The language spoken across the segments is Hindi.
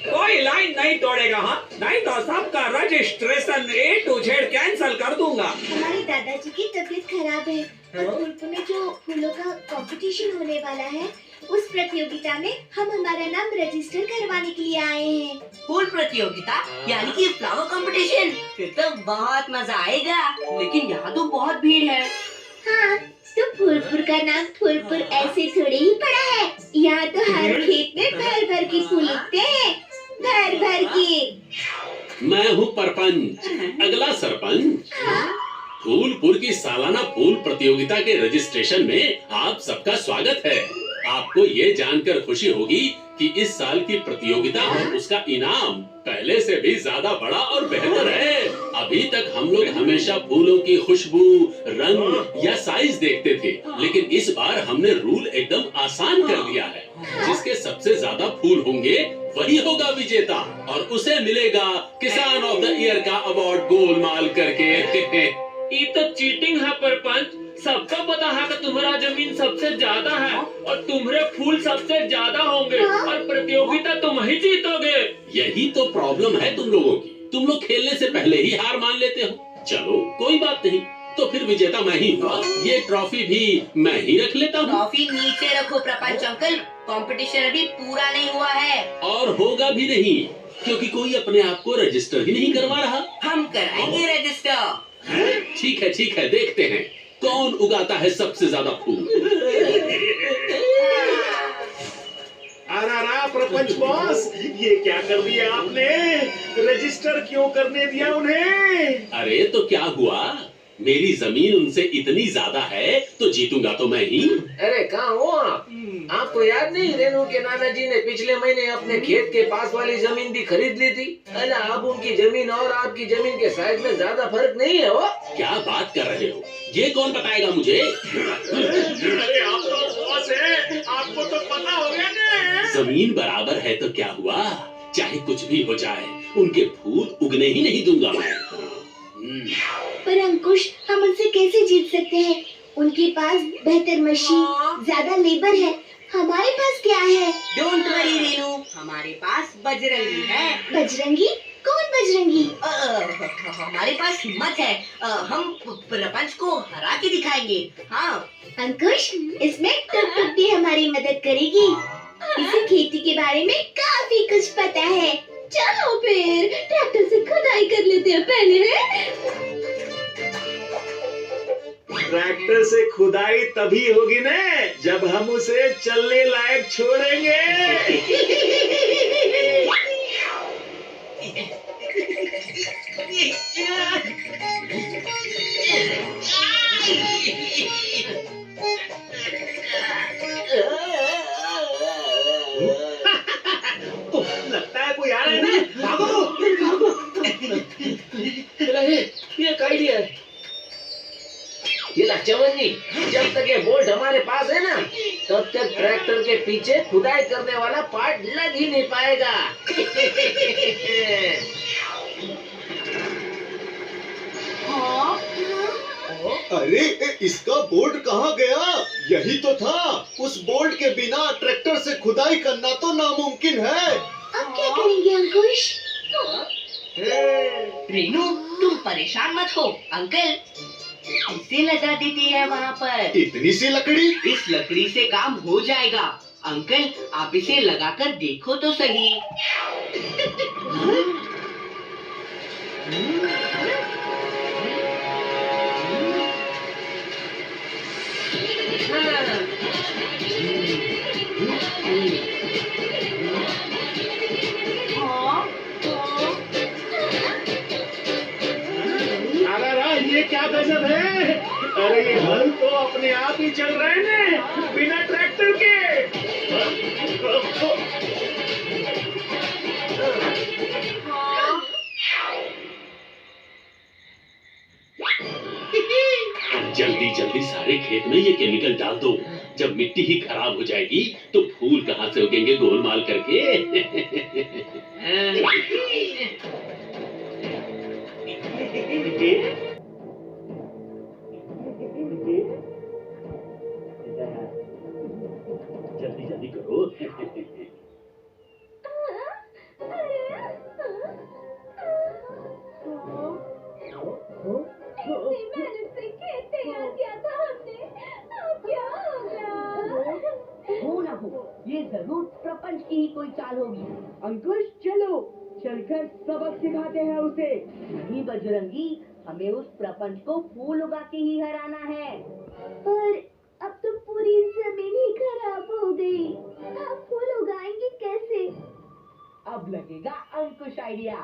कोई लाइन नहीं तोड़ेगा, हाँ? नहीं तो सबका registration A to Z cancel कर दूंगा। हमारे दादाजी की तबीयत खराब है और फूलपुर में जो फूलों का कंपटीशन होने वाला है, उस प्रतियोगिता में हम हमारा नाम रजिस्टर करवाने के लिए आए हैं। फूल प्रतियोगिता यानी कि फ्लावर कंपटीशन, फिर तो बहुत मजा आएगा। लेकिन यहाँ तो बहुत भीड़ है। हाँ, तो फूलपुर का नाम फूलपुर ऐसे थोड़े ही पड़ा है। यहाँ तो हर खेत में भर भर के फूल उगते हैं, भर भर के। मैं हूँ परपंच, अगला सरपंच। फूलपुर की सालाना फूल प्रतियोगिता के रजिस्ट्रेशन में आप सबका स्वागत है। आपको ये जानकर खुशी होगी कि इस साल की प्रतियोगिता और उसका इनाम पहले से भी ज्यादा बड़ा और बेहतर है। अभी तक हम लोग हमेशा फूलों की खुशबू, रंग या साइज देखते थे, लेकिन इस बार हमने रूल एकदम आसान कर दिया है। जिसके सबसे ज्यादा फूल होंगे वही होगा विजेता और उसे मिलेगा किसान ऑफ द ईयर का अवार्ड गोलमाल करके। ये तो चीटिंग है परपंच। सबको पता है कि तुम्हारा जमीन सबसे ज्यादा है और तुम्हारे फूल सबसे ज्यादा होंगे और प्रतियोगिता तुम ही जीतोगे। यही तो प्रॉब्लम है तुम लोगों की। तुम लोग खेलने से पहले ही हार मान लेते हो। चलो कोई बात नहीं, तो फिर विजेता मैं ही हुआ। ये ट्रॉफी भी मैं ही रख लेता हूँ। ट्रॉफी नीचे रखो प्रपंच अंकल, कंपटीशन अभी पूरा नहीं हुआ है। और होगा भी नहीं, क्योंकि कोई अपने आप को रजिस्टर ही नहीं करवा रहा। हम कराएंगे रजिस्टर। ठीक है, देखते हैं कौन उगाता है सबसे ज्यादा फूल। अरे प्रपंच बॉस, ये क्या कर दिया आपने? रजिस्टर क्यों करने दिया उन्हें? अरे तो क्या हुआ, मेरी जमीन उनसे इतनी ज्यादा है तो जीतूंगा तो मैं ही। अरे कहाँ हो आप? आपको याद नहीं, रेनू के नाना जी ने पिछले महीने अपने खेत के पास वाली जमीन भी खरीद ली थी। अरे अब उनकी जमीन और आपकी जमीन के साइज में ज्यादा फर्क नहीं है। वो क्या बात कर रहे हो? ये कौन बताएगा मुझे? अरे आप तो बॉस हैं, आपको तो पता होगा ना। जमीन बराबर है तो क्या हुआ, चाहे कुछ भी हो जाए उनके फूल उगने ही नहीं दूंगा मैं। पर अंकुश, हम उनसे कैसे जीत सकते हैं? उनके पास बेहतर मशीन, ज्यादा लेबर है। हमारे पास क्या है? डोंट वरी रेनू, हमारे पास बजरंगी है। बजरंगी? कौन बजरंगी? हमारे पास हिम्मत है। हम प्रपंच को हरा के दिखाएंगे। हाँ अंकुश, इसमें टुक टुक भी हमारी मदद करेगी। इसे खेती के बारे में काफी कुछ पता है। चलो फिर ट्रैक्टर से खुदाई कर लेते हैं पहले। ट्रैक्टर से खुदाई तभी होगी ना जब हम उसे चलने लायक छोड़ेंगे। लगता है कोई आ रहा है ना, भागो। ये एक आइडिया है। ये चमन जी, जब तक ये बोल्ट हमारे पास है ना, तब तक ट्रैक्टर के पीछे खुदाई करने वाला पार्ट लग ही नहीं पाएगा। अरे इसका बोल्ट कहाँ गया? यही तो था। उस बोल्ट के बिना ट्रैक्टर से खुदाई करना तो नामुमकिन है। अब क्या करेंगे अंकुश? रेनू, तुम परेशान मत हो। अंकल इसे लगा देते हैं वहाँ पर। इतनी सी लकड़ी? इस लकड़ी से काम हो जाएगा। अंकल आप इसे लगाकर देखो तो सही। ये क्या गजब है? अरे ये हल तो अपने आप ही चल रहे हैं बिना ट्रैक्टर के। जल्दी जल्दी सारे खेत में ये केमिकल डाल दो। जब मिट्टी ही खराब हो जाएगी तो फूल कहाँ से उगेंगे गोलमाल करके। जल्दी करो। इतनी मेहनत से खेत तैयार किया था हमने, अब क्या होगा? हो ना हो, ये जरूर प्रपंच की ही कोई चाल होगी। अंकुश चलो, चलकर सबक सिखाते हैं उसे। नहीं बजरंगी, हमें उस प्रपंच को फूल उगा के ही हराना है। पर अब तो पूरी जमीन ही खराब हो गई, आप फूल उगाएंगे कैसे? अब लगेगा अंकुश आइडिया।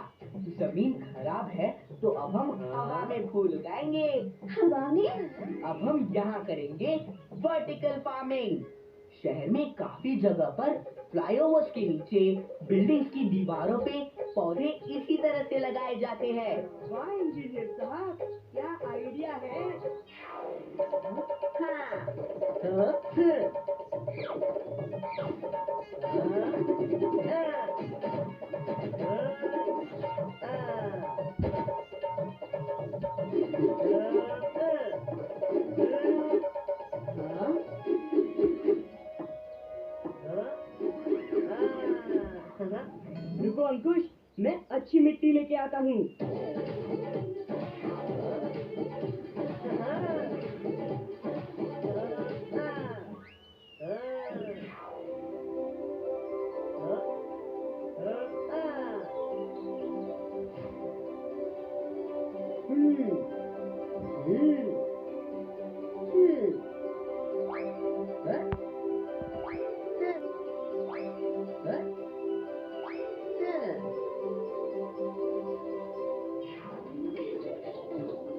जमीन खराब है तो अब हम हवा में फूल उगाएंगे। हवा में? अब हम यहाँ करेंगे वर्टिकल फार्मिंग। शहर में काफी जगह पर फ्लाईओवर्स के नीचे, बिल्डिंग्स की दीवारों पे पौधे इसी तरह से लगाए जाते हैं। वाह इंजीनियर साहब, क्या आइडिया है। रुको अंकुश, मैं अच्छी मिट्टी लेके आता हूँ।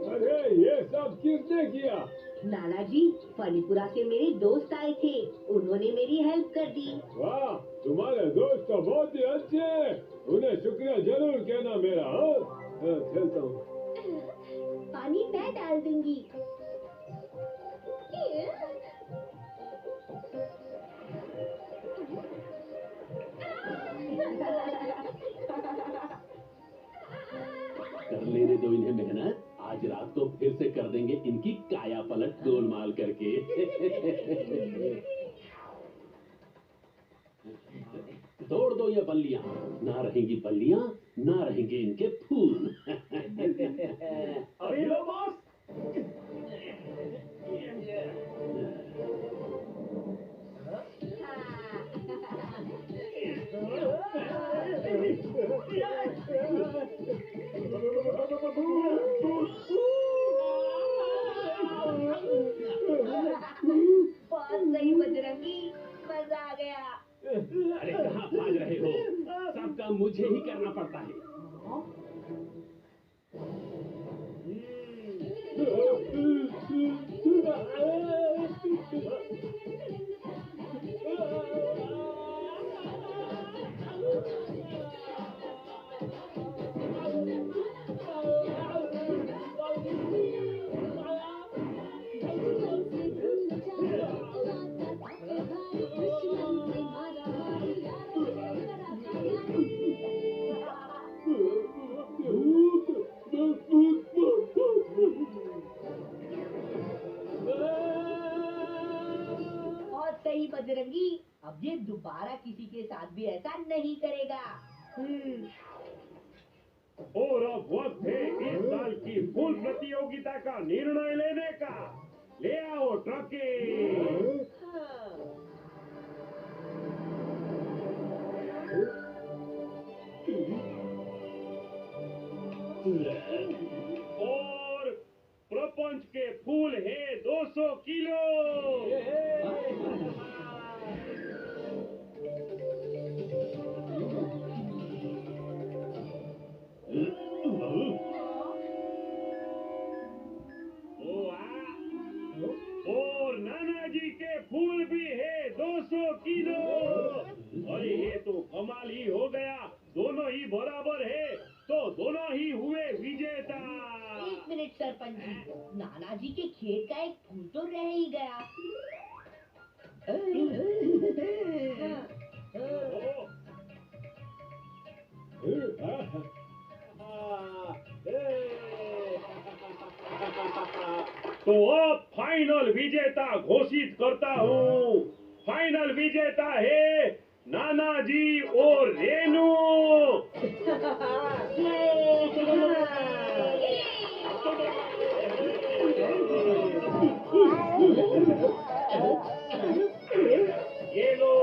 अरे ये सब किसने किया? नाना जी, फनीपुरा से मेरे दोस्त आए थे, उन्होंने मेरी हेल्प कर दी। वाह, तुम्हारे दोस्त तो बहुत ही अच्छे हैं। उन्हें शुक्रिया जरूर कहना मेरा। हाँ, चलता हूँ। पानी मैं डाल दूंगी। कर लेने दो इन्हें मेहनत, आज रात को फिर से कर देंगे इनकी काया पलट गोलमाल करके। तोड़ दो ये बल्लियां, ना रहेंगी बल्लियां, ना रहेंगे इनके फूल। अभी लो बॉस। बहुत सही बजरंगी, मजा आ गया। अरे कहाँ भाग रहे हो? सब काम मुझे ही करना पड़ता है। बहुत सही बजरंगी, अब ये दोबारा किसी के साथ भी ऐसा नहीं करेगा। और अब वक्त है इस साल की फूल प्रतियोगिता का निर्णय लेने का। ले आओ ट्रके। और प्रपंच के फूल है 200 किलो। और नाना जी के फूल भी है 200 किलो। अरे ये तो कमाल ही हो गया, दोनों ही बराबर है, तो दोनों ही हुए विजेता। एक मिनट सरपंच जी, नाना जी के खेत का एक फूल तो रह ही गया। तो अब फाइनल विजेता घोषित करता हूँ। फाइनल विजेता देता है नाना जी और रेनू। ये लो।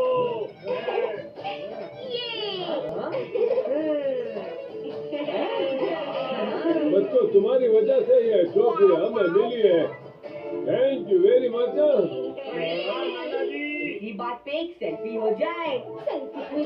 बच्चों, तुम्हारी वजह से ये ट्रॉफी हमें मिली है। Thank you very much. इसी बात पे एक सेल्फी हो जाए। सेल्फी